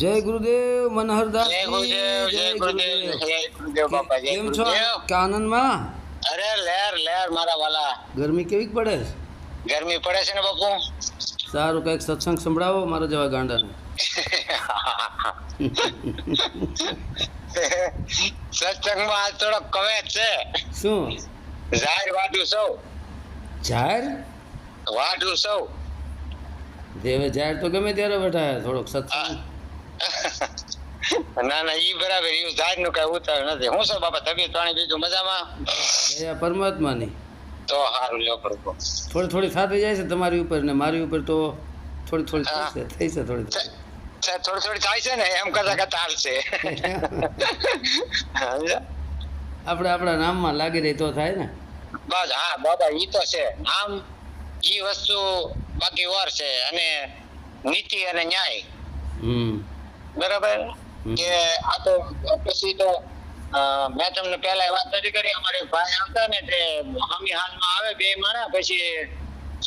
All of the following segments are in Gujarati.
જય ગુરુદેવ મનહરદાસ જય ગુરુદેવ, જય ગુરુદેવ, જય ગુરુદેવ બાપા, જય કેમ છો? ગુરુદેવ. કે આનંદમાં? અરે લેર લેર મારા વાલા, ગરમી કેવી પડે છે? ગરમી પડે છે ને બાપુ. સારું, કંઈક સત્સંગ સંભળાવો મારા જેવા ગાંડાને. સત્સંગમાં આજ થોડો કવે છે. શું? જાહેર વાઢું સૌ, જાહેર? વાઢું સૌ. દેવે જાહેર તો ગમે ત્યારે બેઠા, થોડોક સત્સંગ. ના ના, ઈ બરાબર. ઈ જાહેર નું કઈ ઉતાર નથી. હું શું બાપા, તબિયત પાણી બીજું મજામાં? દયા પરમાત્માની. તો સારું લ્યો પ્રભુ. થોડી થોડી થતી જાય છે તમારી ઉપર ને મારી ઉપર તો થોડી થોડી થઈ છે થોડી થોડી. થોડી થોડી થાય છે ને, એમ કરતા કરતા હાલશે. આપણે આપણા નામમાં લાગી રહી તો થાય ને. બસ હા બાબા, ઈ તો છે. આમ ઈ વસ્તુ બાકી વાર છે. અને નીતિ અને ન્યાય બરાબર કે આ તો પછી તો મેં તમને પહેલા વાત નથી કરી. અમારે ભાઈ આવતા ને તે હમી હાલમાં આવે બે માણા, પછી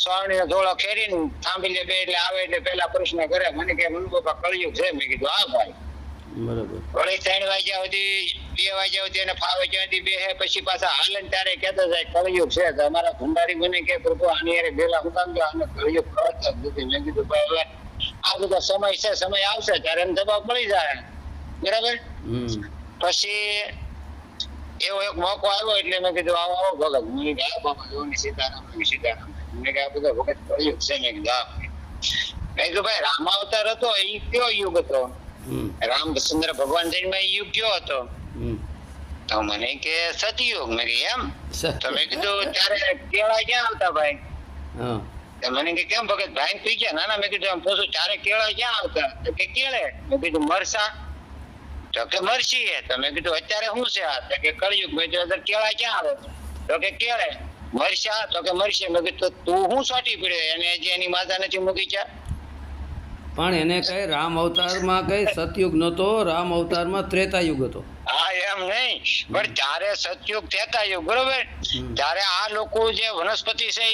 સ્વામી ધોળો ખેરીને થાંભી લે બે એટલે આવે એટલે પેલા પ્રશ્ન કરે મને કે મનુ બાપા કળિયુગ છે. મેં કીધું હા ભાઈ બરાબર. વળી 3 વાગ્યા સુધી 2 વાગ્યા સુધી એને ફાવે ત્યાંથી બે પછી પાછા હાલે ત્યારે કહેતા જાય કળિયુગ છે. તો અમારા ભંડારી મને કે પ્રભુ આની યારે બેલા હું કામ જો આને કળિયુગ કળતા જ નથી. મેં કીધું ભાઈ હવે આ બધો સમય છે, સમય આવશે ત્યારે એને જવાબ મળી જાય. બરાબર. પછી એવો એક મોકો આવ્યો એટલે મેં કીધું આવો આવો ભગત. મને કે આ બાબા જોની સીતારામ સીતારામ. મને કે આ બધો ભગત કળિયુગ છે. મેં કીધું હા. મેં કીધું ભાઈ રામ અવતાર હતો એ કયો યુગ હતો? રામચંદ્ર ભગવાન જન્મ એ યુગ કયો હતો? તો મને કે સતયુગ. મેં કીધું એમ? તો મેં કીધું ત્યારે કેળા ક્યાં આવતા ભાઈ? મને કે કેમ ભગત ભાઈ પી ગયા? ના ના, મેં કીધું એમ પૂછું ત્યારે કેળા ક્યાં આવતા? તો કે કેળે. મેં કીધું મરસા? તો કે મરસી હે. તો મેં કીધું અત્યારે શું છે આ? તો કે કળિયુગ. મેં કીધું કેળા ક્યાં આવે? તો કે કેળે. મરસા? તો કે મરસી. મેં કીધું તું શું સોટી પડ્યો? એને જે એની માતા નથી મૂકી છે. પણ એને કઈ રામ અવતારમાં કઈ સતયુગ નતો, રામ અવતારમાં ત્રેતાયુગ હતો. હા એમ નહીં, પણ ત્યારે સતયુગ ત્રેતાયુગ બરોબર. ત્યારે આ લોકો જે વનસ્પતિ છે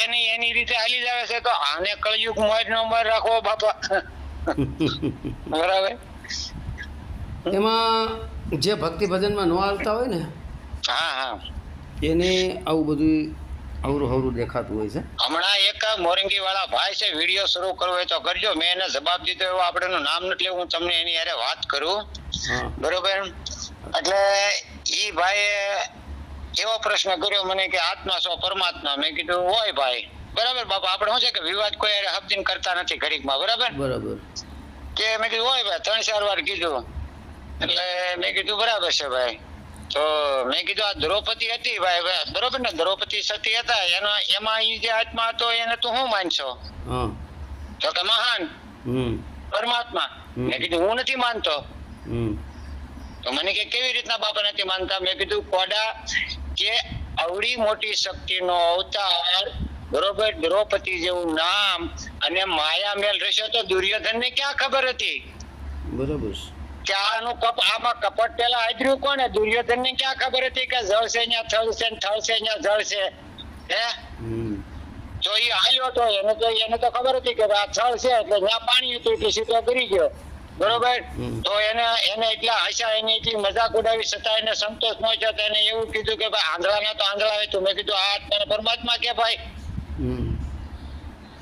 એની રીતે હાલી જ આવે છે. તો આને કળયુગ મોજ નો મોજ રાખો બાપા. બરાબર. એમાં જે ભક્તિ ભજનમાં ન હાલતા હોય ને, હા હા, એને આવું બધું અવરું હવરું દેખાતું હોય છે. હમણાં એક મોરંગી વાળા ભાઈ છે, વિડીયો શરૂ કરવો હોય તો કરજો. મેં એને જવાબ દીધો એવો આપણે એનું નામ નથી લેવું, હું તમને એની હારે વાત કરું. બરોબર. એટલે ઈ ભાઈએ એવો પ્રશ્ન કર્યો મને કે આત્મા છો પરમાત્મા? મેં કીધું હોય ભાઈ. બરાબર બાપા, આપણે શું છે કે વિવાદ કોઈ હારે હબદીન કરતા નથી ઘડીકમાં. બરાબર બરાબર. કે મેં કીધું હોય ભાઈ, 3-4 વાર કીધું. એટલે મેં કીધું બરાબર છે ભાઈ. તો મેં કીધું આ દ્રૌપદી હતી ભાઈ, બરોબર ને? દ્રૌપદી સતી હતા, એમાં ઈ જે આત્મા હતો એને તું શું માનશો? તો કે મહાન પરમાત્મા. મેં કીધું હું નથી માનતો. તો મને કે કેવી રીતના બાપા નથી માનતા? મેં કીધું કોડા કે અવળી મોટી શક્તિનો અવતાર, બરોબર, દ્રૌપદી જેવું નામ અને માયા મેલ રહેશે તો દુર્યોધન ને ક્યાં ખબર હતી? બરોબર. કે આનું આમાં કપટ પેલા આદર્યું કોને? દુર્યોધન ને ક્યાં ખબર હતી કે જળશે ત્યાં થળશે ને થળશે ત્યાં જળશે? હે? તો એ હાલ્યો તો એને તો ખબર હતી કે આ થળ છે એટલે ત્યાં પાણી હતું એટલે સીધો કરી ગયો. બરોબર. તો એને એટલા હસા, એને એટલી મજાક ઉડાવી છતાં એને સંતોષ ન થયો. એને એવું કીધું કે ભાઈ આંધળાના તો આંધળા હોય. તો મેં કીધું આ આત્મા પરમાત્મા કે ભાઈ?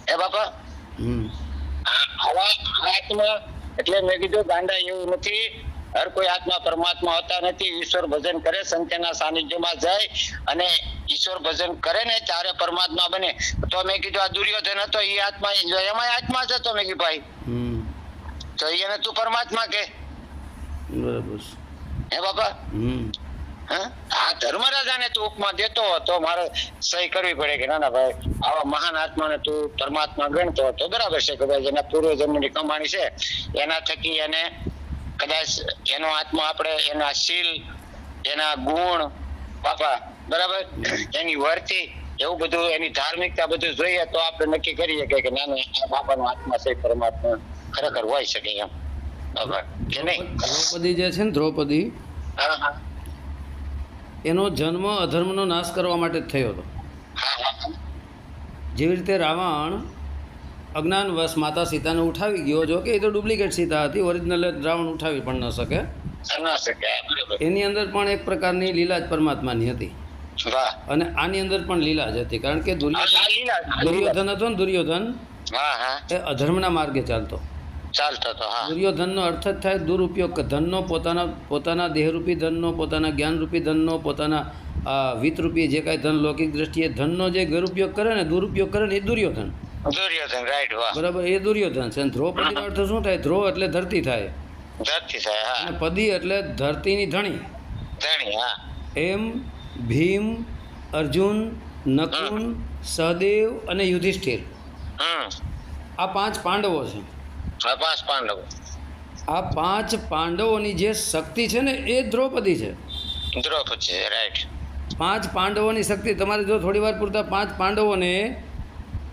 એ બાપા આત્મા એટલે મેં કીધું ગાંડા એવું નથી. હર કોઈ આત્મા પરમાત્મા હોતા નથી. ઈશ્વર ભજન કરે, સંતના સાનિધ્યમાં જાય અને ઈશ્વર ભજન કરે ને ત્યારે પરમાત્મા બને. તો મેં કીધું આ દુર્યોધન હતો એ આત્મા, એમાં આત્મા જ હતો. મેં કીધું ભાઈ તો એને તું પરમાત્મા કે? બરાબર. હે બાપા? હા, ધર્મરાજાને તું ઉપમા દેતો તો મારે સહી કરવી પડે કે ના ના ભાઈ આવા મહાન આત્માને તું પરમાત્મા ગણતો તો બરાબર છે કે ભાઈ જેના પૂર્વજન્મની કમાણી છે એના થકી એને કદાચ એનો આત્મા આપણે એના શીલ, એના ગુણ બાપા, બરાબર, એની વર્તી, એવું બધું એની ધાર્મિકતા બધું જોઈએ તો આપણે નક્કી કરીએ કે ના ના આ બાપાનો આત્મા છે પરમાત્મા ખરેખર હોય શકે એમ. બરાબર કે નહીં? દ્રૌપદી જે છે ને, દ્રૌપદી, એનો જન્મ અધર્મનો નાશ કરવા માટે જ થયો હતો. જેવી રીતે રાવણ અજ્ઞાનવશ માતા સીતાને ઉઠાવી ગયો. જો કે એ તો ડુપ્લિકેટ સીતા હતી, ઓરિજિનલ રાવણ ઉઠાવી પણ ન શકે. ના શકે. બરાબર. એની અંદર પણ એક પ્રકારની લીલા જ પરમાત્માની હતી, વાહ. અને આની અંદર પણ લીલા જ હતી. કારણ કે આ લીલા. દુર્યોધન હતો ને, દુર્યોધન હા હા. એ અધર્મના માર્ગે ચાલતો. ચાલતો તો. હા. દુર્યોધનનો અર્થ જ થાય દુરુપયોગ. ધનનો, પોતાના દેહરૂપી ધનનો, પોતાના જ્ઞાનરૂપી ધનનો, પોતાના વિતરૂપી જે કાંઈ ધન લૌકિક દ્રષ્ટિએ ધનનો જે ગેરઉપયોગ કરે ને, દુરુપયોગ કરે ને, એ દુર્યોધન. દુર્યોધન. રાઈટ. વાહ. બરાબર, એ દુર્યોધન છે. દ્રૌપદીનો અર્થ શું થાય? ધ્રો એટલે ધરતી થાય, ધરતી થાય. હા. અને પદી એટલે ધરતીની ધણી. ધણી. હા. એમ ભીમ, અર્જુન, નકુલ, સહદેવ અને યુધિષ્ઠિર, આ 5 પાંડવો છે. આ 5 પાંડવો. આ 5 પાંડવોની જે શક્તિ છે ને, એ દ્રૌપદી છે. દ્રૌપદી. રાઈટ. 5 પાંડવોની શક્તિ. તમારે જો થોડી વાર પૂરતા 5 પાંડવોને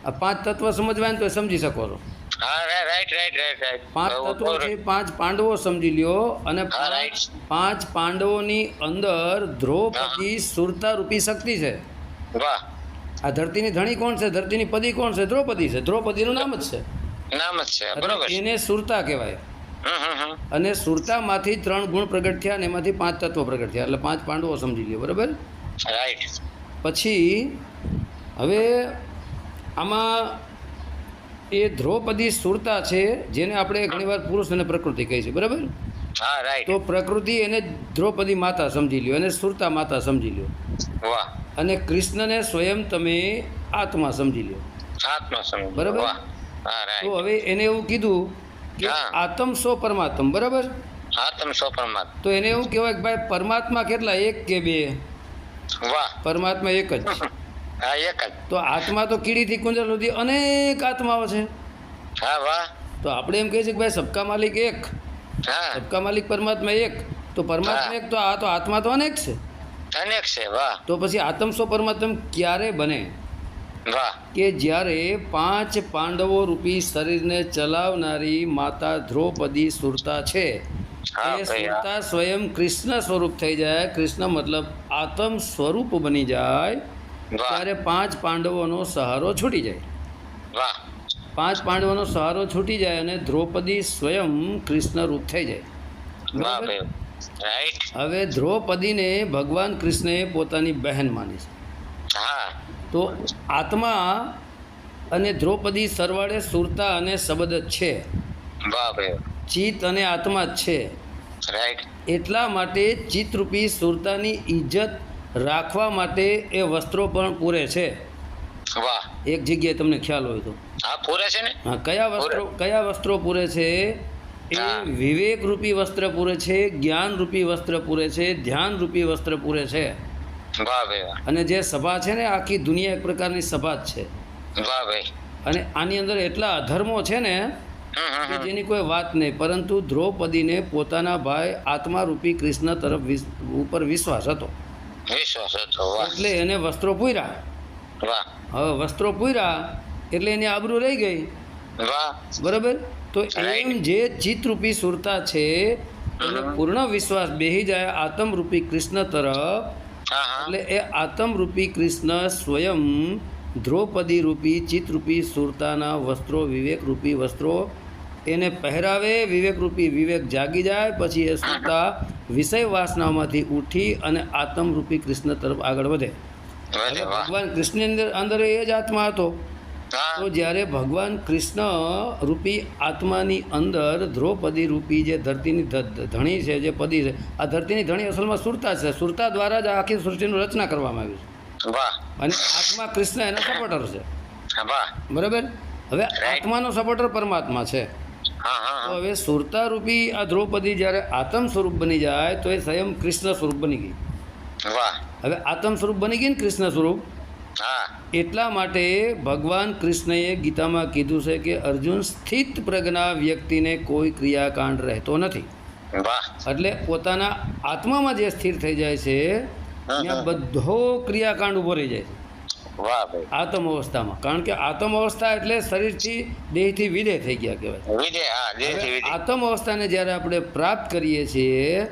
આ 5 તત્વ સમજવા ને તો એ સમજી શકો છો. હા. Right right right right. 5 તત્વો છે, 5 પાંડવો સમજી લ્યો. અને હા, right. 5 પાંડવોની અંદર દ્રૌપદી સુરતા રૂપી શક્તિ છે. વાહ. આ ધરતીની ધણી કોણ છે? ધરતીની પદી કોણ છે? દ્રૌપદી છે. દ્રૌપદીનું નામ જ છે. નામ જ છે. એટલે બરોબર. એને સુરતા કહેવાય. અને સુરતામાંથી 3 ગુણ પ્રગટ થયા અને એમાંથી 5 તત્વો પ્રગટ થયા. એટલે 5 પાંડવો સમજી લ્યો. બરાબર. રાઈટ. પછી હવે આમાં એ દ્રૌપદી સુરતા છે, જેને આપણે ઘણીવાર પુરુષ અને પ્રકૃતિ કહી છે. બરાબર. હા. રાઈટ. તો પ્રકૃતિ એને દ્રૌપદી માતા સમજી લ્યો, એને સુરતા માતા સમજી લ્યો. વાહ. અને કૃષ્ણને સ્વયં તમે આત્મા સમજી લ્યો. આત્મા સમજ. બરાબર. વાહ. હા. તો રાઈટ. હવે એને એવું કીધું કે હા. આત્મ સો પરમાત્મ. બરાબર. આત્મ સો પરમાત્મા. તો એને એવું કહેવાય કે ભાઈ પરમાત્મા કેટલા? 1 કે 2? વાહ. પરમાત્મા એક જ. હા. એક જ. તો આત્મા તો કીડીથી કુંજર સુધી અનેક આત્માઓ છે. હા. વાહ. તો આપણે એમ કહીએ છીએ કે ભાઈ સબકા માલિક એક, હા. સબકા માલિક પરમાત્મા એક. તો પરમાત્મા એક, તો આ તો આત્મા તો અનેક છે. અનેક છે. વાહ. તો પછી આત્મ સો પરમાત્મ ક્યારે બને? વાહ. કે જ્યારે 5 પાંડવો રૂપી શરીરને ચલાવનારી માતા દ્રૌપદી સુરતા છે, હા એ ભાઈ. સુરતા સ્વયં કૃષ્ણ સ્વરૂપ થઈ જાય. કૃષ્ણ મતલબ આત્મ સ્વરૂપ બની જાય. વાહ. ત્યારે 5 પાંડવોનો સહારો છૂટી જાય. વાહ. 5 પાંડવોનો સહારો છૂટી જાય અને દ્રૌપદી સ્વયં કૃષ્ણ રૂપ થઈ જાય. વાહ બરાબર? ભાઈ. રાઈટ. હવે દ્રૌપદીને ભગવાન કૃષ્ણએ પોતાની બહેન માની છે. હા. તો આત્મા અને દ્રૌપદી સરવાળે સુરતા અને શબ્દ જ છે. વાહ ભાઈ. ચિત્ત અને આત્મા જ છે. રાઈટ. એટલા માટે ચિત્તરૂપી સુરતાની ઇજ્જત રાખવા માટે એ વસ્ત્રો પણ પૂરે છે. વાહ. એક જગ્યાએ તમને ખ્યાલ હોય તો. હા. પૂરે છે ને. હા, કયા વસ્ત્રો પૂરે છે? એ હા. વિવેક રૂપી વસ્ત્ર પૂરે છે, જ્ઞાન રૂપી વસ્ત્ર પૂરે છે, ધ્યાન રૂપી વસ્ત્ર પૂરે છે. વાહ ભાઈ. વાહ. અને જે સભા છે ને, આખી દુનિયા એક પ્રકારની સભા જ છે. વાહ ભાઈ. અને આની અંદર એટલા અધર્મો છે ને કે જેની કોઈ વાત નહીં. પરંતુ દ્રૌપદીને પોતાના ભાઈ આત્મારૂપી કૃષ્ણ તરફ ઉપર વિશ્વાસ હતો, વિશ્વાસ હતો. વાહ. એટલે એને વસ્ત્રો પૂર્યા. વાહ. હવે વસ્ત્રો પૂર્યા એટલે એની આબરૂ રહી ગઈ. વાહ. બરાબર. તો Right. એમ જે ચિત્તરૂપી સુરતા છે એને પૂર્ણ વિશ્વાસ બેહી જાય આત્મરૂપી કૃષ્ણ તરફ. હા. હા. એટલે એ આત્મરૂપી કૃષ્ણ સ્વયં દ્રૌપદી રૂપી ચિત્તરૂપી સુરતાના વસ્ત્રો, વિવેકરૂપી વસ્ત્રો એને પહેરાવે. વિવેકરૂપી વિવેક જાગી જાય. પછી એ સુરતા વિષય વાસનામાંથી ઉઠી અને આત્મરૂપી કૃષ્ણ તરફ આગળ વધે. વધે. વાહ. ભગવાન કૃષ્ણની અંદર એ જ આત્મા હતો. હા. તો જ્યારે ભગવાન કૃષ્ણ રૂપી આત્માની અંદર દ્રૌપદી રૂપી જે ધરતીની ધણી છે, જે પદી છે, આ ધરતીની ધણી અસલમાં સુરતા છે. સુરતા દ્વારા જ આખી સૃષ્ટિની રચના કરવામાં આવી છે. વાહ. અને આત્મા કૃષ્ણ એના સપોર્ટર છે. વાહ. બરાબર. હવે આત્માનો સપોર્ટર પરમાત્મા છે. હા. હા. તો હવે સુરતા રૂપી આ દ્રૌપદી જ્યારે આત્મ સ્વરૂપ બની જાય તો એ સ્વયં કૃષ્ણ સ્વરૂપ બની ગઈ. વાહ. હવે આત્મ સ્વરૂપ બની ગઈ ને કૃષ્ણ સ્વરૂપ. હા. એટલા માટે ભગવાન કૃષ્ણએ ગીતામાં કીધું છે કે અર્જુન, સ્થિત પ્રજ્ઞા વ્યક્તિને કોઈ ક્રિયાકાંડ રહેતો નથી. વાહ. એટલે પોતાના આત્મામાં જે સ્થિર થઈ જાય છે ત્યાં બધો ક્રિયાકાંડ ઊભો રહી જાય છે વાહ ભાઈ. આત્મ અવસ્થામાં. કારણ કે આત્મ અવસ્થા એટલે શરીરથી, દેહથી વિદેહ થઈ ગયા કહેવાય. વિજય. હા. દેહથી વિજય. આત્મ અવસ્થાને જ્યારે આપણે પ્રાપ્ત કરીએ છીએ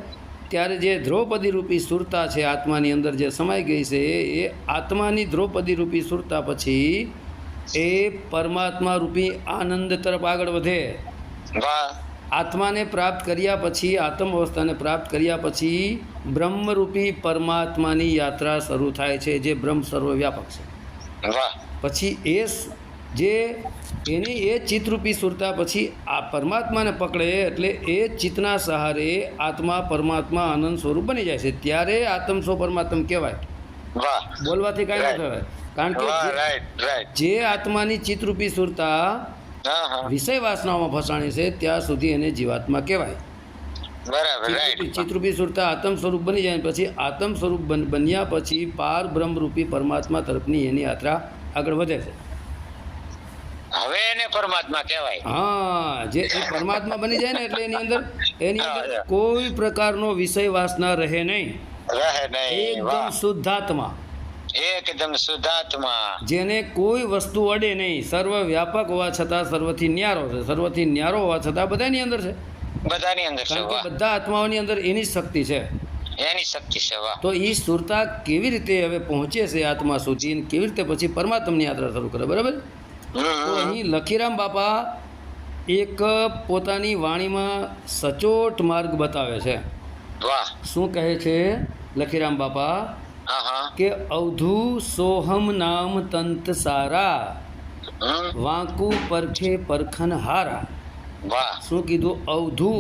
ત્યારે જે દ્રૌપદી રૂપી સુરતા છે આત્માની અંદર જે સમાઈ ગઈ છે, એ આત્માની દ્રૌપદી રૂપી સુરતા પછી એ પરમાત્મા રૂપી આનંદ તરફ આગળ વધે. વાહ આત્માને પ્રાપ્ત કર્યા પછી, આત્મ અવસ્થાને પ્રાપ્ત કર્યા પછી બ્રહ્મરૂપી પરમાત્માની યાત્રા શરૂ થાય છે, જે બ્રહ્મ સર્વવ્યાપક છે. વાહ પછી એની એ ચિત્તરૂપી સુરતા પછી આ પરમાત્માને પકડે એટલે એ ચિત્તના સહારે આત્મા પરમાત્મા આનંદ સ્વરૂપ બની જાય છે. ત્યારે આત્મ સ્વ પરમાત્મ કહેવાય. વાહ બોલવાથી કાંઈ ન કહેવાય. કારણ કે જે આત્માની ચિત્તરૂપી સુરતા વિષય વાસનાઓમાં ફસાણી છે ત્યાં સુધી એને જીવાત્મા કહેવાય. ચિત્તરૂપી સુરતા આત્મ સ્વરૂપ બની જાય પછી આત્મ સ્વરૂપ બન્યા પછી પાર બ્રહ્મરૂપી પરમાત્મા તરફની એની યાત્રા આગળ વધે છે. હવે એને પરમાત્મા કહેવાય. હા, જે એ પરમાત્મા બની જાય ને એટલે એની અંદર કોઈ પ્રકારનો વિષય વાસના રહે નહીં. એકદમ શુદ્ધાત્મા, એકદમ શુદ્ધાત્મા, જેને કોઈ વસ્તુ અડે નહીં. સર્વ વ્યાપક હોવા છતાં સર્વથી ન્યારો છે. સર્વથી ન્યારો હોવા છતાં બધાની અંદર છે. બધાની અંદર છે. કારણ કે બધા આત્માઓની અંદર એની શક્તિ છે. એની શક્તિ છે. વાહ. તો એ સુરતા કેવી રીતે હવે પહોંચે છે આત્મા સુધી, કેવી રીતે પછી પરમાત્માની યાત્રા શરૂ કરે. બરાબર. તો અહીં લખીરામ બાપા એક પોતાની વાણીમાં સચોટ માર્ગ બતાવે છે. વાહ. શું કહે છે લખીરામ બાપા? કે અવધુ સોહમ નામ તંત સારા, વાંકુ પરખે પરખન હારા. વાહ. શું કીધું? અવધુ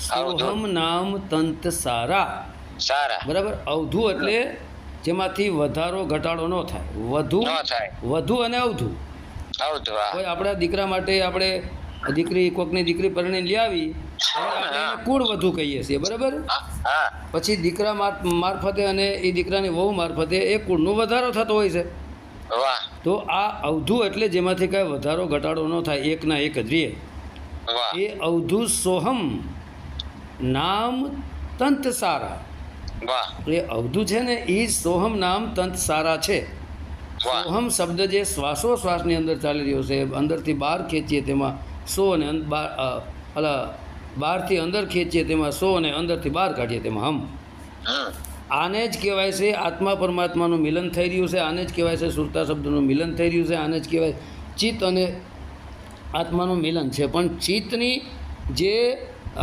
સોહમ નામ તંત સારા. સારા. બરાબર. અવધુ એટલે જેમાંથી વધારો ઘટાડો ન થાય. વધુ અને અવધુ. કોઈ આપણા દીકરા માટે આપણે કોકની દીકરી પરણી લઈ આવી કુળ વધુ કહીએ છીએ. બરાબર. પછી દીકરા મારફતે અને એ દીકરાની વહુ મારફતે એ કુળનો વધારો થતો હોય છે. તો આ અવધુ એટલે જેમાંથી કાંઈ વધારો ઘટાડો ન થાય, એકના એક જ રહે. એ અવધુ સોહમ નામ તંત સારા. એ અવધુ છે ને એ સોહમ નામ તંત સારા છે. સોહમ શબ્દ જે શ્વાસોશ્વાસની અંદર ચાલી રહ્યો છે, અંદરથી બહાર ખેંચીએ તેમાં સો અને બહારથી અંદર ખેંચીએ તેમાં સો અને અંદરથી બહાર કાઢીએ તેમાં હમ. આને જ કહેવાય છે આત્મા પરમાત્માનું મિલન થઈ રહ્યું છે. આને જ કહેવાય છે સુરતા શબ્દનું મિલન થઈ રહ્યું છે. આને જ કહેવાય ચિત્ત અને આત્માનું મિલન છે. પણ ચિત્તની જે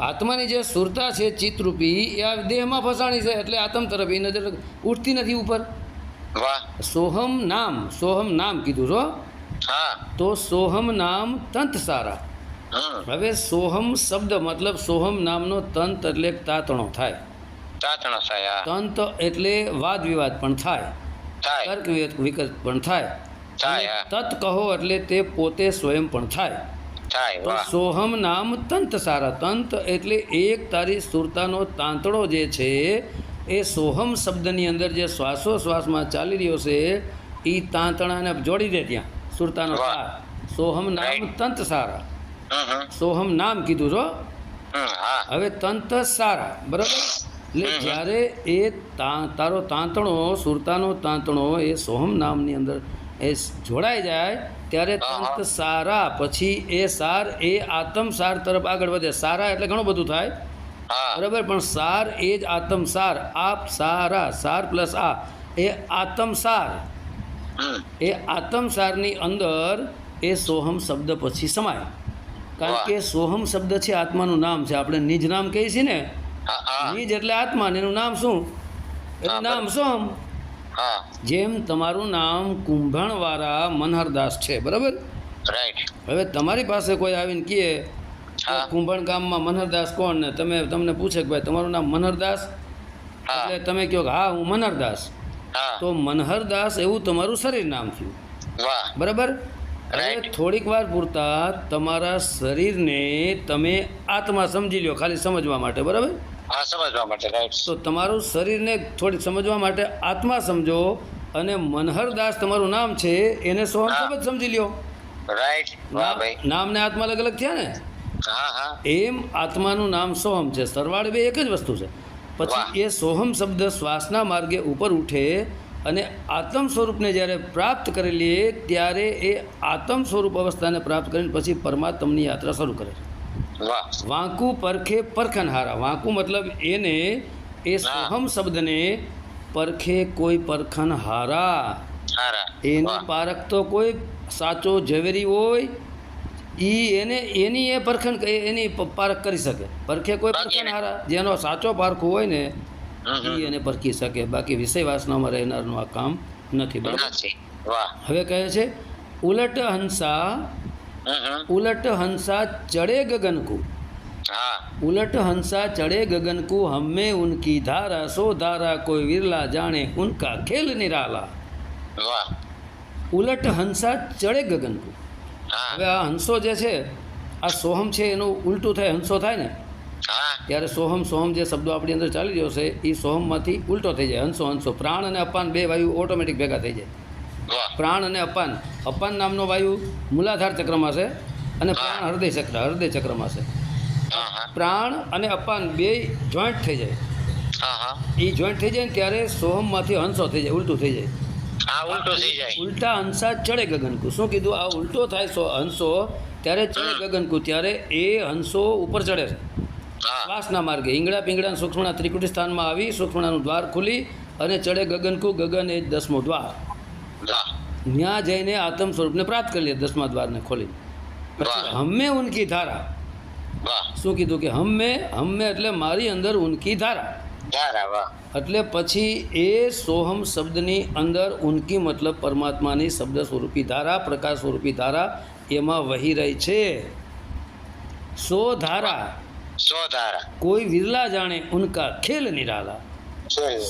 આત્માની જે સુરતા છે ચિત્તરૂપી, એ આ દેહમાં ફસાણી છે એટલે આત્મ તરફ એ નજર ઉઠતી નથી ઉપર. સોહમ નામ કીધું છો. તો સોહમ નામ તંત સારા. હવે સોહમ શબ્દ મતલબ સોહમ નામનો તંત એટલે તાતણો થાય. તંત એટલે વાદ વિવાદ પણ થાય, તર્ક વિકલ્પ પણ થાય. તત કહો એટલે તે પોતે સ્વયં પણ થાય. તો સોહમ નામ તંત સારા. તંત એટલે એક તારી સુરતાનો તાંતડો જે છે એ સોહમ શબ્દની અંદર જે શ્વાસોશ્વાસમાં ચાલી રહ્યો છે એ તાંતણાને જોડી દે ત્યાં સુરતાનો તાર. સોહમ નામ તંત સારા. સોહમ નામ કીધું છો. હવે તંત સારા. બરાબર. એટલે જ્યારે એ તારો તાંતણો, સુરતાનો તાંતણો એ સોહમ નામની અંદર એ જોડાઈ જાય ત્યારે તંત સારા. પછી એ સાર એ આત્મ સાર તરફ આગળ વધે. સારા એટલે ઘણું બધું થાય. બરાબર. પણ સાર એ જ આત્મ સાર. આપ સારા, સાર પ્લસ આ એ આત્મ સાર. એ આત્મ સારની અંદર એ સોહમ શબ્દ પછી સમાય. કારણ કે સોહમ શબ્દ છે આત્માનું નામ છે. આપણે નિજ નામ કહીએ છીએ ને, નિજ એટલે આત્મા, એનું નામ શું? એનું નામ સોહમ. જેમ તમારું નામ કુંભાણવાળા મનહરદાસ છે. બરાબર. હવે તમારી પાસે કોઈ આવીને કહે કુંભણ ગામમાં મનહરદાસ કોણ, ને તમને પૂછે કે ભાઈ તમારું નામ મનહરદાસ, એટલે તમે કહો કે હા હું મનહરદાસ. તો મનહરદાસ એવું તમારું શરીર નામ થયું. બરાબર. હવે થોડીક વાર પૂરતા તમારા શરીરને તમે આત્મા સમજી લો, ખાલી સમજવા માટે. બરાબર. તો તમારું શરીરને થોડીક સમજવા માટે આત્મા સમજો, અને મનહરદાસ તમારું નામ છે એને સોહમ શબ્દ સમજી લ્યો. નામ ને આત્મા અલગ અલગ થયા ને. એમ આત્માનું નામ સોહમ છે. સરવાળે બે એક જ વસ્તુ છે. પછી એ સોહમ શબ્દ શ્વાસના માર્ગે ઉપર ઉઠે અને આત્મ સ્વરૂપને જ્યારે પ્રાપ્ત કરી લે ત્યારે એ આત્મ સ્વરૂપ અવસ્થાને પ્રાપ્ત કરીને પછી પરમાત્માની યાત્રા શરૂ કરે છે. વાંકુ પરખે પરખન હારા. વાંકુ મતલબ એને એ સોહમ શબ્દને પરખે કોઈ પરખન હારા. એની પારખ તો કોઈ સાચો ઝવેરી હોય એની એ પરખણ એની પારખ કરી શકે. પરખે કોઈ પરખણ હારા જેનો સાચો પારખું હોય ને એ એને પરખી શકે. બાકી વિષય વાસનામાં રહેનારનું આ કામ નથી. બરાબર. હવે કહે છે ઉલટ હંસા ચડે ગગન કો. उलट हंसा चढ़े गगन को हमें उनकी धारा सो धारा कोई विरला जाने उनका खेल निराला. उलट हंसा चढ़े गगन को. હવે આ હંસો જે છે આ સોહમ છે એનું ઉલટું થાય હંસો થાય ને ત્યારે સોહમ જે શબ્દો આપણી અંદર ચાલી રહ્યો છે એ સોહમમાંથી ઉલટો થઈ જાય. હંસો પ્રાણ અને અપાન બે વાયુ ઓટોમેટિક ભેગા થઈ જાય. પ્રાણ અને અપાન નામનો વાયુ મૂલાધાર ચક્રમાં છે અને પ્રાણ હૃદય ચક્રમાં છે. પ્રાણ અને અપાન બે જોઈન્ટ થઈ જાય. એ જોઈન્ટ થઈ જાય ને ત્યારે સોહમમાંથી હંસો થઈ જાય, ઉલટું થઈ જાય. ઉલટા હંસા ચડે ગગનકુ. શું કીધું? આ ઉલટો થાય હંસો ત્યારે ચડે ગગનકુ, ત્યારે એ હંસો ઉપર ચડે છે શ્વાસના માર્ગે. ઈંગડા પિંગડા સૂક્ષ્મણા ત્રિકુટી સ્થાનમાં આવી સૂક્ષ્મણાનું દ્વાર ખુલી અને ચડે ગગનકુ. ગગન એ 10મો દ્વાર. ત્યાં જઈને આત્મ સ્વરૂપને પ્રાપ્ત કરી લે 10મા દ્વારને ખોલીને. હમે ઉનકી ધારા. શું કીધું? કે હમે એટલે મારી અંદર ઉનકી ધારા. એટલે પછી એ સોહમ શબ્દની અંદર ઉનકી મતલબ પરમાત્માની શબ્દ સ્વરૂપી ધારા, પ્રકાશ સ્વરૂપી ધારા એમાં વહી રહી છે. સો ધારા કોઈ વિરલા જાણે ઉનકા ખેલ નિરાલા.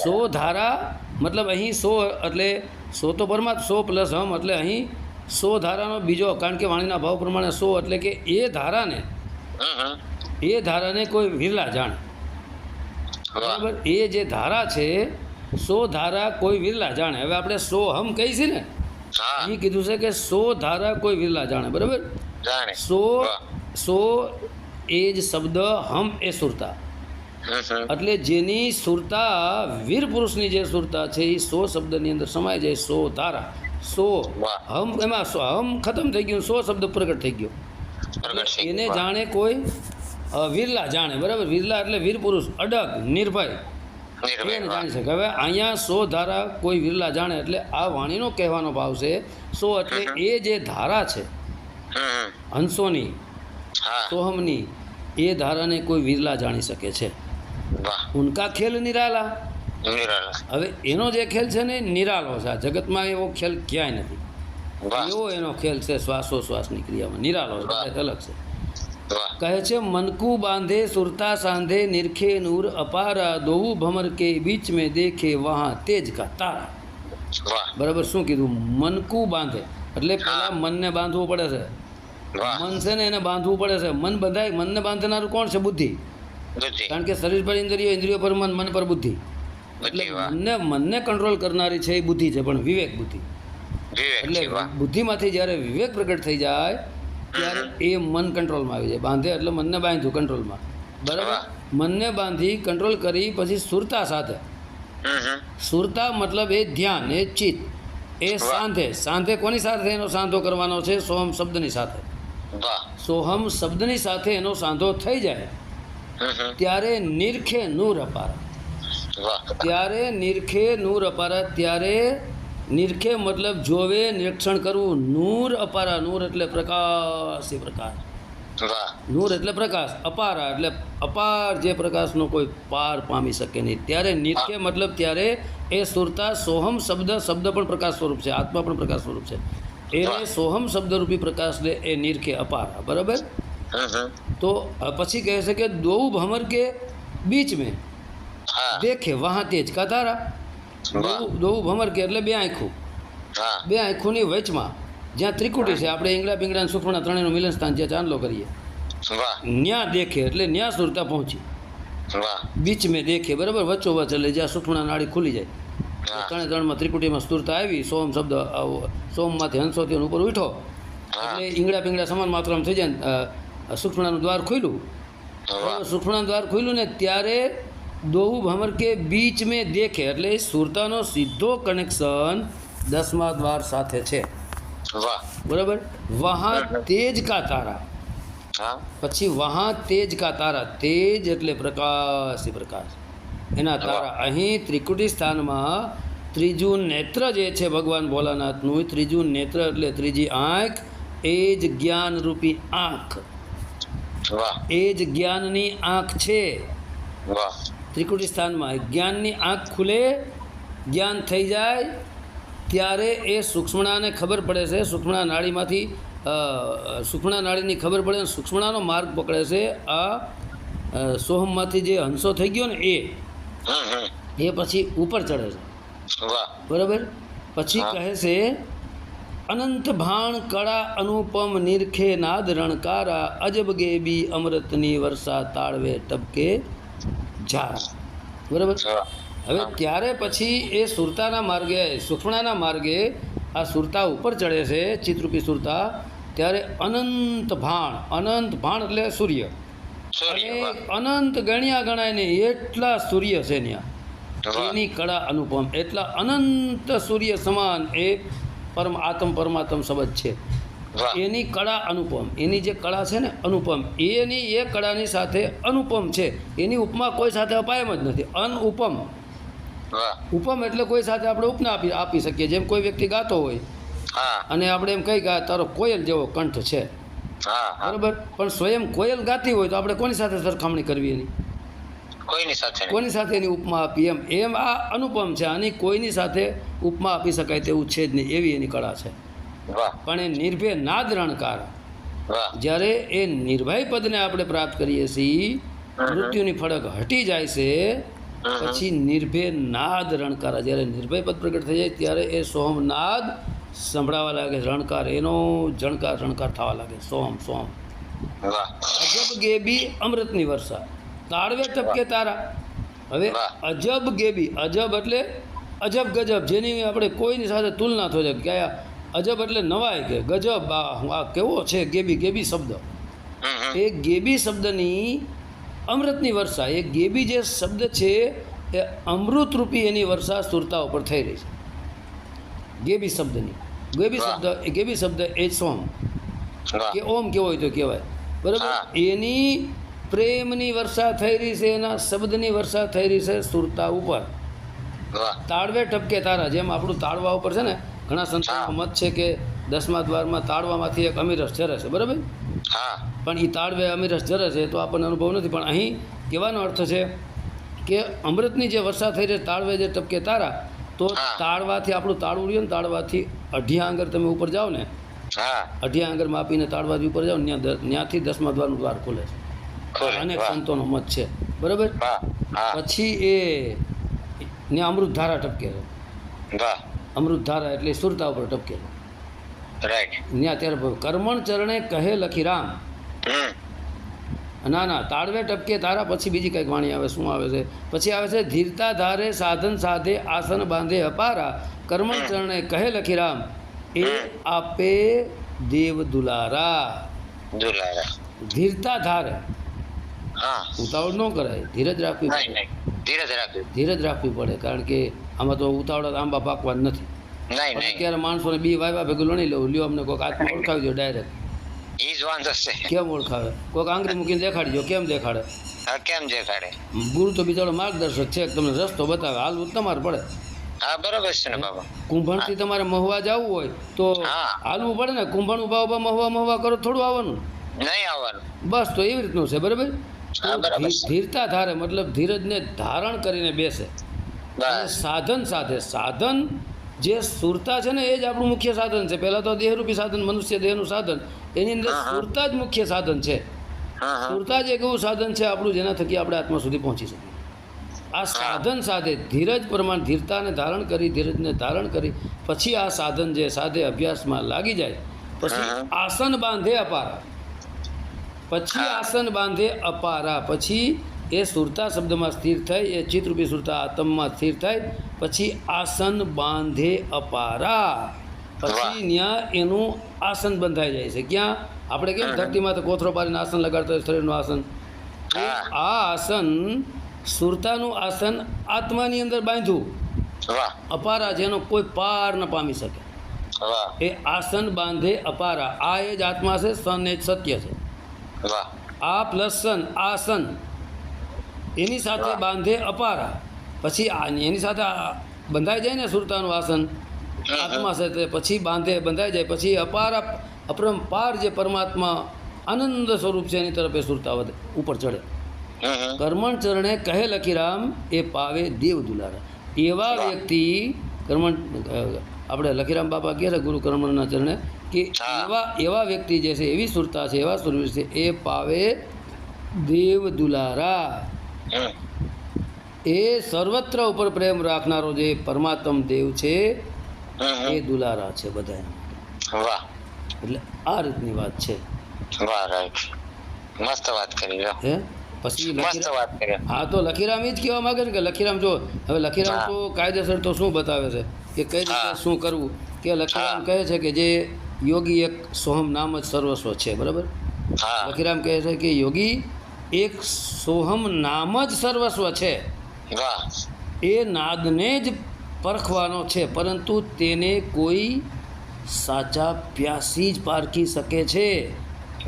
સો ધારા મતલબ અહીં સો એટલે સો તો પરમાત્મા, સો પ્લસ હમ એટલે અહીં સો ધારાનો બીજો, કારણ કે વાણીના ભાવ પ્રમાણે સો એટલે કે એ ધારાને કોઈ વિરલા જાણે. બરાબર. એ જે ધારા છે સો ધારા કોઈ વિરલા જાણે. હવે આપણે સો હમ કહી છે ને એ કીધું છે કે સો ધારા કોઈ વિરલા જાણે. બરાબર. સો એ જ શબ્દ હમ એ સુરતા, એટલે જેની સુરતા વીર પુરુષની જે સુરતા છે એ સો શબ્દની અંદર સમાઈ જાય. સો ધારા, સો હમ, એમાં હમ ખતમ થઈ ગયું, સો શબ્દ પ્રગટ થઈ ગયો. એને જાણે કોઈ વિરલા જાણે. બરાબર. વિરલા એટલે વીર પુરુષ, અડગ, નિર્ભય, એને જાણી શકે. હવે અહીંયા સો ધારા કોઈ વિરલા જાણે એટલે આ વાણીનો કહેવાનો ભાવ છે સો એટલે એ જે ધારા છે હંસોની, સોહમની, એ ધારાને કોઈ વિરલા જાણી શકે છે. ઉનકા ખેલ નિરાલા. હવે એનો જે ખેલ છે ને નિરાલો છે. આ જગતમાં એવો ખેલ ક્યાંય નથી. એવો એનો ખેલ છે શ્વાસોશ્વાસની ક્રિયામાં નિરાલો છે, અલગ છે. કહે છે મનકુ બાંધે સુરતા સાંધે નિરખે નૂર અપારા દોહુ ભમર કે બીચ મેં દેખે વહાં તેજ કા તારા. બરાબર. શું કીધું? મનકુ બાંધે એટલે પેલા મનને બાંધવું પડે છે. મન છે ને એને બાંધવું પડે છે. મન બંધાય, મનને બાંધનારું કોણ છે? બુદ્ધિ. કારણ કે શરીર પર ઇન્દ્રિયો પર મન, મન પર બુદ્ધિ. એટલે મનને કંટ્રોલ કરનારી છે એ બુદ્ધિ છે, પણ વિવેક બુદ્ધિ. એટલે બુદ્ધિમાંથી જ્યારે વિવેક પ્રગટ થઈ જાય ત્યારે એ મન કંટ્રોલમાં આવી જાય. બાંધે એટલે મનને બાંધ્યું કંટ્રોલમાં. બરાબર. મનને બાંધી કંટ્રોલ કરી પછી સુરતા સાથે. સુરતા મતલબ એ ધ્યાન, એ ચિત્ત, એ સાંધે કોની સાથે એનો સાંધો કરવાનો છે? સોહમ શબ્દની સાથે. સોહમ શબ્દની સાથે એનો સાંધો થઈ જાય ત્યારે નિરખે નૂર અપારા. ત્યારે નિરખે નૂર અપારા. ત્યારે નિરખે મતલબ જોવે, નિરીક્ષણ કરવું. નૂર અપારા. નૂર એટલે પ્રકાશ, એ પ્રકાશ. નૂર એટલે પ્રકાશ. અપારા એટલે અપાર, જે પ્રકાશનો કોઈ પાર પામી શકે નહીં. ત્યારે નિરખે મતલબ ત્યારે એ સુરતા સોહમ શબ્દ પણ પ્રકાશ સ્વરૂપ છે, આત્મા પણ પ્રકાશ સ્વરૂપ છે. એને સોહમ શબ્દરૂપી પ્રકાશને એ નિરખે અપારા. બરાબર. તો પછી કહે છે કે દો ભમર કે બીચ મેં દેખે વહાં તેજ કા તારા. દો ભમર કે એટલે બે આંખું. બે આંખોની વચમાં જ્યાં ત્રિકુટી છે, આપણે ઈંગડા પિંગડા સુખમણા ત્રણેયનું મિલન સ્થાન જ્યાં ચાંદલો કરીએ ન્યા દેખે એટલે ન્યા સુરતા પહોંચી. બીચ મેં દેખે. બરાબર. વચ્ચોવચ એટલે જ્યાં સુખમણા નાડી ખુલી જાય. ત્રણમાં ત્રિકુટીમાં સ્થૂરતા આવી. સોમ શબ્દ સોમમાંથી હંસોથી ઉપર ઉઠો એટલે ઈંગડા પિંગડા સમાન માત્રામાં થઈ જાય. સુખમણાનું દ્વાર ખુલ્યું. સુખમણાનું દ્વાર ખુલ્યું ને ત્યારે દોહુ ભમર કે બીચ મેં દેખે એટલે સુરતાનો સીધો કનેક્શન 10મા દ્વાર સાથે છે. બરાબર. વહાં તેજ કા તારા. પછી વહાં તેજ કા તારા. તેજ એટલે પ્રકાશ, પ્રકાશ એના તારા. અહીં ત્રિકુટી સ્થાનમાં ત્રીજું નેત્ર જે છે ભગવાન ભોલાનાથનું, ત્રીજું નેત્ર એટલે ત્રીજી આંખ, એ જ જ્ઞાનરૂપી આંખ, વાહ એ જ જ્ઞાનની આંખ છે. વાહ ત્રિકુટી સ્થાનમાં જ્ઞાનની આંખ ખુલે, જ્ઞાન થઈ જાય ત્યારે એ સૂક્ષ્મણાને ખબર પડે છે, સૂક્ષ્મણા નાડીમાંથી સૂક્ષ્મણા નાડીની ખબર પડે અને સૂક્ષ્મણાનો માર્ગ પકડે છે. આ સોહમમાંથી જે હંસો થઈ ગયો ને એ પછી ઉપર ચડે છે. વાહ બરાબર. પછી કહે છે અનંત ભાણ કળા અનુપમ નિરખે નાદ રણકારા, અજબ ગેબી અમૃતની વર્ષા તાળવે ટપકે ઝારા. બરાબર. હવે ત્યારે પછી એ સુરતાના માર્ગે, સુખમણાના માર્ગે આ સુરતા ઉપર ચડે છે, ચિત્તરૂપી સુરતા. ત્યારે અનંત ભાણ એટલે સૂર્ય, અને અનંત ગણ્યા ગણાય ને એટલા સૂર્ય છે ત્યાં. એની કળા અનુપમ, એટલા અનંત સૂર્ય સમાન એ પરમાત્મ શબ્દ છે. એની કળા અનુપમ, એની જે કળા છે ને અનુપમ, એની એ કળાની સાથે અનુપમ છે. એની ઉપમા કોઈ સાથે અપાય જ નથી. અનુપમ, ઉપમ એટલે કોઈ સાથે આપણે ઉપના આપી શકીએ. જેમ કોઈ વ્યક્તિ ગાતો હોય અને આપણે એમ કહી કે તારો કોયલ જેવો કંઠ છે, બરાબર, પણ સ્વયં કોયલ ગાતી હોય તો આપણે કોની સાથે સરખામણી કરવી? એની કોઈની સાથે એની ઉપમા આપી. એમ આ અનુપમ છે. આની કોઈની સાથે ઉપમા આપી શકાય તેવું છે જ નહીં, એવી એની કળા છે. પણ એ નિર્ભય નાદ રણકાર, જ્યારે એ નિર્ભય પદને આપણે પ્રાપ્ત કરીએ છીએ, મૃત્યુની ફળક હટી જાય છે, પછી નિર્ભય નાદ રણકાર, જ્યારે નિર્ભય પદ પ્રગટ થઈ જાય ત્યારે એ સોમનાદ સંભળાવા લાગે, રણકાર, એનો જણકાર રણકાર થવા લાગે. સોમ સોમ અજબ ગેબી અમૃતની વર્ષા તાળવે ટપકે તારા. હવે અજબ ગેબી, અજબ એટલે અજબ ગજબ, જેની આપણે કોઈની સાથે તુલના થઈ જાય. કયા અજબ એટલે નવાય, કે ગજબ આ કેવો છે. ગેબી શબ્દ, એ ગેબી શબ્દની અમૃતની વર્ષા, એ ગેબી જે શબ્દ છે એ અમૃતરૂપી એની વર્ષા સુરતા ઉપર થઈ રહી છે. ગેબી શબ્દની, ગેબી શબ્દ એ સોમ કે ઓમ કેવો હોય તો કહેવાય, બરાબર. એની પ્રેમની વર્ષા થઈ રહી છે, એના શબ્દની વર્ષા થઈ રહી છે સુરતા ઉપર. તાળવે ટપકે તારા, જેમ આપણું તાળવા ઉપર છે ને, ઘણા સંતોનો મત છે કે 10મા દ્વારમાં તાળવામાંથી એક અમીરસ ઝરે છે, બરાબર. પણ એ તાળવે અમીરસ ઝરે છે તો આપણને અનુભવ નથી. પણ અહીં કહેવાનો અર્થ છે કે અમૃતની જે વર્ષા થઈ રહી, તાળવે જે ટપકે તારા, તો તાળવાથી આપણું તાળવું રહ્યું ને, તાળવાથી અઢિયા આંગર તમે ઉપર જાઓ ને, અઢિયા આંગર માપીને તાળવાથી ઉપર જાઓ, ત્યાંથી 10મા દ્વારનું દ્વાર ખુલે છે. અનેક સંતોનો મત છે, બરાબર. પછી એ ત્યાં અમૃતધારા ટપકે છે. અમૃતધારા એટલે સુરતા ઉપર ટપકે છે. ત્યાં ત્યારે કર્મણ ચરણે કહે લખી રામ. ના તાળવે ટપકે તારા પછી બીજી કંઈક વાણી આવે. શું આવે છે? પછી આવે છે ધીરતા ધારે સાધન સાધે આસન બાંધે અપારા, કર્મણ ચરણે કહે લખી રામ, એ આપે દેવ દુલારા. ધીરતા ધારે, ઉતાવળ ન કરાય, ધીરજ રાખવી પડે. ધીરજ રાખવી પડે, કારણ કે આમાં તો ઉતાવળ આંબા પાકવા નથી. અત્યારે માણસોને બી વાવ્યા ભેગું લણી લેવું, લ્યો અમને કોઈક હાથમાં ઓળખાવી દો ડાયરેક્ટ. કેમ ઓળખાવે? કોઈક આંગળી મૂકીને દેખાડજો. કેમ દેખાડે? ગુરુ તો બિચારો માર્ગદર્શક છે, તમને રસ્તો બતાવે, હાલવું તમારે પડે. કુંભણથી તમારે મહુવા જવું હોય તો હાલવું પડે ને. કુંભણ ઉભા મહુવા કરો, થોડું આવવાનું બસ. તો એવી રીતનું છે, બરાબર. ધીરતા ધારે મતલબ ધીરજને ધારણ કરીને બેસે. સાધન સાથે, સાધન જે સુરતા છે ને એ જ આપણું મુખ્ય સાધન છે. પહેલાં તો દેહરૂપી સાધન, મનુષ્ય દેહનું સાધન, એની અંદર સુરતા જ મુખ્ય સાધન છે. સુરતા જ એક એવું સાધન છે આપણું જેના થકી આપણે આત્મા સુધી પહોંચી શકીએ. આ સાધન સાથે ધીરજ પ્રમાણે ધીરતાને ધારણ કરી, ધીરજને ધારણ કરી પછી આ સાધન જે સાધે અભ્યાસમાં લાગી જાય, પછી આસન બાંધે અપારા. પછી આસન બાંધે અપારા, પછી એ સુરતા શબ્દમાં સ્થિર થઈ, એ ચિત્તરૂપી સુરતા આત્મમાં સ્થિર થાય, પછી આસન બાંધે અપારા. પછી ત્યાં એનું આસન બંધાઈ જાય છે. ક્યાં? આપણે કેમ ધરતીમાં તો કોથરો પાડીને આસન લગાડતા હોય, શરીરનું આસન. આ આસન સુરતાનું આસન આત્માની અંદર બાંધ્યું અપારા, જેનો કોઈ પાર ન પામી શકે. એ આસન બાંધે અપારા. આ એ જ આત્મા છે, સન એ જ સત્ય છે. આ પ્લસ સન, આસન એની સાથે બાંધે અપારા. પછી એની સાથે બંધાઈ જાય ને સુરતાનું આસન આત્મા સાથે, પછી બંધાઈ જાય પછી અપરંપાર જે પરમાત્મા આનંદ સ્વરૂપ છે એની તરફ એ સુરતા વધે, ઉપર ચડે. કર્મણ ચરણે કહે લખીરામ એ પાવે દેવ દુલારા. એવા વ્યક્તિ આપણે લખીરામ બાપા કહે છે ગુરુ કર્મણના ચરણે કે એવા વ્યક્તિ જે છે, એવી સુરતા છે, એવા સુરવીર છે, એ પાવે દેવ દુલારા. એ સર્વત્ર ઉપર પ્રેમ રાખનારો જે પરમાત્મ દેવ છે એ દુલારા છે બધા. એટલે આ રીતની વાત છે. મસ્ત વાત કરી. હે પછી હા, તો લખીરામ એ જ કહેવા માંગે છે કે લખીરામ જો હવે લખીરામ તો કાયદેસર તો શું બતાવે છે કે કઈ રીતે શું કરવું, કે લખીરામ કહે છે કે જે યોગી એક સોહમ નામ જ સર્વસ્વ છે. બરાબર? લખીરામ કહે છે કે યોગી એક સોહમ નામ જ સર્વસ્વ છે. એ નાદને જ પરખવાનો છે, પરંતુ તેને કોઈ સાચા પ્યાસી જ પારખી શકે છે,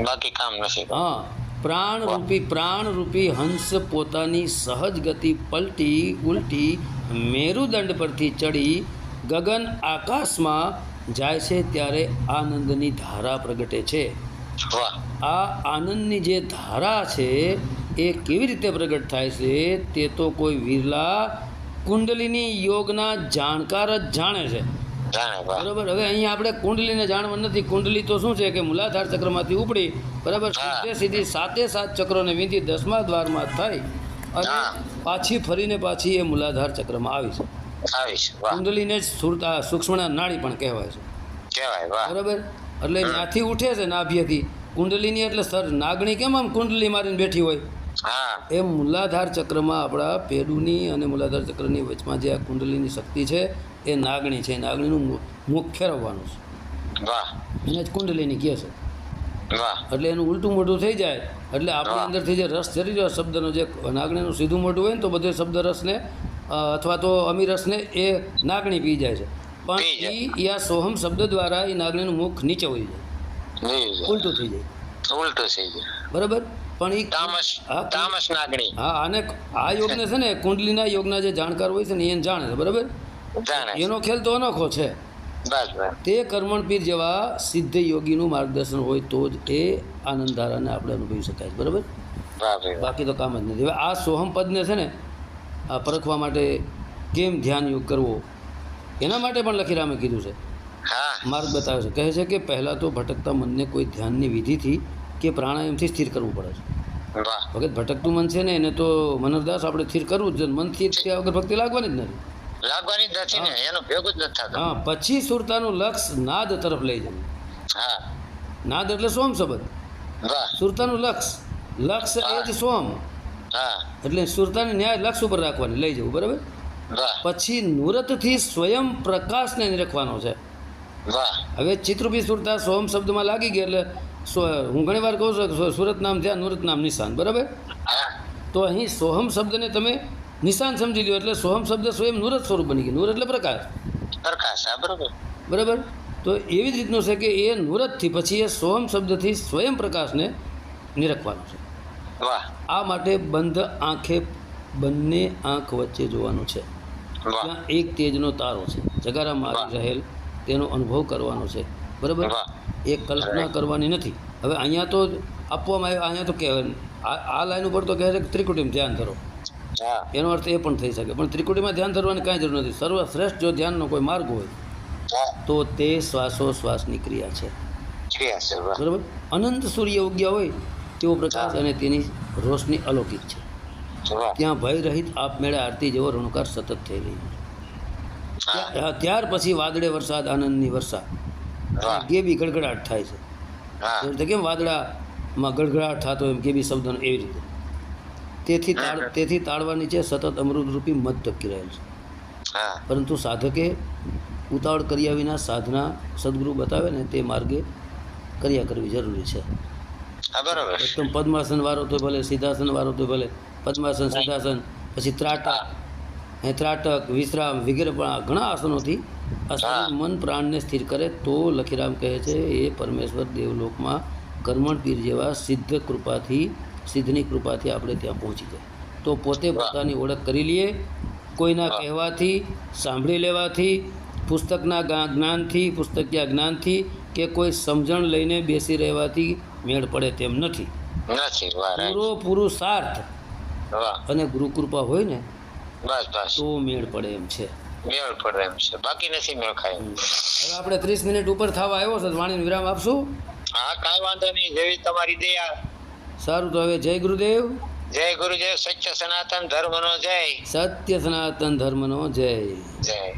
બાકી કામ નથી. હા, પ્રાણરૂપી હંસ પોતાની સહજ ગતિ પલટી ઉલટી મેરુદંડ પરથી ચડી ગગન આકાશમાં જાય છે ત્યારે આનંદની ધારા પ્રગટે છે. આ આનંદની જે ધારા છે એ કેવી રીતે પ્રગટ થાય છે તે તો કોઈ વિરલા કુંડલીની યોગના જાણકાર જ જાણે છે. બરાબર? હવે અહીંયા આપણે કુંડલીને જાણવા નથી. કુંડલી તો શું છે કે મૂલાધાર ચક્રમાંથી ઉપડી, બરાબર, સીધી 7 ચક્રોને વીંધી 10મા દ્વારમાં થઈ અને પાછી ફરીને પાછી એ મૂલાધાર ચક્રમાં આવી છે. કુંડલીને જ સૂક્ષ્મ નાડી પણ કહેવાય છે. બરાબર? એટલે ત્યાંથી ઉઠે છે નાભ્યથી કુંડલીની. એટલે સર નાગણી કેમ આમ કુંડલી મારીને બેઠી હોય, એ મૂલાધાર ચક્રમાં આપણા પેડુની અને મૂલાધાર ચક્રની વચમાં જે આ કુંડલીની શક્તિ છે એ નાગણી છે. નાગણીનું મુખ ફેરવવાનું છે, એને જ કુંડલીની કહે છે. એટલે એનું ઉલટું મોઢું થઈ જાય એટલે આપણી અંદરથી જે રસ ચડી રહ્યો શબ્દનો, જે નાગણીનું સીધું મોઢું હોય ને તો બધો શબ્દ રસને અથવા તો અમી રસને એ નાગણી પી જાય છે. પણ એ આ સોહમ શબ્દ દ્વારા એ નાગણીનું મુખ નીચે હોઈ જાય, ઉલટું થઈ જાય. બરાબર? પણ એ તામસ નાગણી. હા, આને આ યોગને છે ને કુંડલીના યોગના જે જાણકાર હોય છે ને એને જાણે છે. બરાબર? એનો ખેલ તો અનોખો છે. તે કર્મણપીર જેવા સિદ્ધ યોગીનું માર્ગદર્શન હોય તો જ એ આનંદ ધારાને આપણે અનુભવી શકાય. બરાબર? બાકી તો કામ જ નથી. હવે આ સોહમ પદને છે ને આ પરખવા માટે કેમ ધ્યાન યોગ કરવો એના માટે પણ લખીરામે કીધું છે, માર્ગ બતાવે છે. કહે છે કે પહેલાં તો ભટકતા મનને કોઈ ધ્યાનની વિધિથી કે પ્રાણાયામથી સ્થિર કરવું પડે છે. વખત ભટકતું મન છે ને એને તો મનોરદાસ આપણે સ્થિર કરવું જ, મનથી થયા વગર ભક્તિ લાગવાની જ નથી. હા, પછી સુરતાનું લક્ષ નાદ તરફ લઈ જવું. નાદ એટલે સોમ શબ્દ, સુરતાનું લક્ષ એ જ સોમ. એટલે સુરતાની ન્યાય લક્ષ ઉપર રાખવાની, લઈ જવું. બરાબર? પછી નુરતથી સ્વયં પ્રકાશને નિરખવાનો છે. હવે ચિત્રરૂપી સુરતા સોમ શબ્દમાં લાગી ગઈ એટલે હું ઘણી વાર કહું છું સુરત નામ થયા નુરત નામ નિશાન. બરાબર? તો અહીં સોહમ શબ્દને તમે નિશાન સમજી લો એટલે સોહમ શબ્દ સ્વયં નુરત સ્વરૂપ બની ગયું. નુર એટલે પ્રકાશ. બરાબર? તો એવી જ રીતનું છે કે એ નુરતથી પછી એ સોહમ શબ્દથી સ્વયં પ્રકાશને નિરખવાનો છે. આ માટે બંધ આંખે બંને આંખ વચ્ચે જોવાનું છે. ત્યાં એક તેજનો તારો છે, જગારામાં આવી રહેલ તેનો અનુભવ કરવાનો છે. બરાબર? એ કલ્પના કરવાની નથી. હવે અહીંયા તો આપવામાં આવ્યું, અહીંયા તો કહેવાય આ લાઈન ઉપર તો કહે છે કે ત્રિકુટીમાં ધ્યાન ધરો. એનો અર્થ એ પણ થઈ શકે, પણ ત્રિકુટીમાં ધ્યાન ધરવાની કાંઈ જરૂર નથી. સર્વશ્રેષ્ઠ જો ધ્યાનનો કોઈ માર્ગ હોય તો તે શ્વાસોશ્વાસની ક્રિયા છે. બરાબર? અનંત સૂર્ય ઉગ્યા હોય તેવો પ્રકાશ અને તેની રોશની અલૌકિક છે. ત્યાં ભય રહિત આપમેળે આરતી જેવો રણકાર સતત થઈ રહી છે. ત્યાર પછી વાદળે વરસાદ, આનંદની વર્ષા, ગેબી ગડગડાટ થાય છે. કેમ વાદળામાં ગડગડાટ થતો એમ ગેબી શબ્દનો એવી રીતે. તેથી તાળવાની છે સતત અમૃતરૂપી મધ ટકી રહેલ છે. પરંતુ સાધકે ઉતાવળ કર્યા વિના સાધના સદગુરુ બતાવે ને તે માર્ગે કર્યા કરવી જરૂરી છે. એકદમ પદ્માસન વાળો તો ભલે, સિદ્ધાસન વાળો તો ભલે, પદ્માસન, સિદ્ધાસન, પછી ત્રાટક, વિશ્રામ વગેરે પણ ઘણા આસનોથી આ મન પ્રાણને સ્થિર કરે તો લખીરામ કહે છે એ પરમેશ્વર દેવલોકમાં કર્મણપીર જેવા સિદ્ધની કૃપાથી આપણે ત્યાં પહોંચી જાય. તો પોતે પોતાની ઓળખ કરી લઈએ કોઈના કહેવાથી, સાંભળી લેવાથી, પુસ્તકના જ્ઞાનથી, પુસ્તકીય જ્ઞાનથી કે કોઈ સમજણ લઈને બેસી રહેવાથી મેળ પડે તેમ નથી. પુરુષાર્થ અને ગુરુકૃપા હોય ને તો મેળ પડે એમ છે. બાકી નથી મેળ ખાય. હવે આપણે 30 મિનિટ ઉપર થવા આવ્યો છે, વાણીનો વિરામ આપશું. હા, કાંઈ વાંધો નહીં, જેવી તમારી દયા. સારું, તો હવે જય ગુરુદેવ. જય ગુરુદેવ. સત્ય સનાતન ધર્મનો જય. સત્ય સનાતન ધર્મનો જય. જય.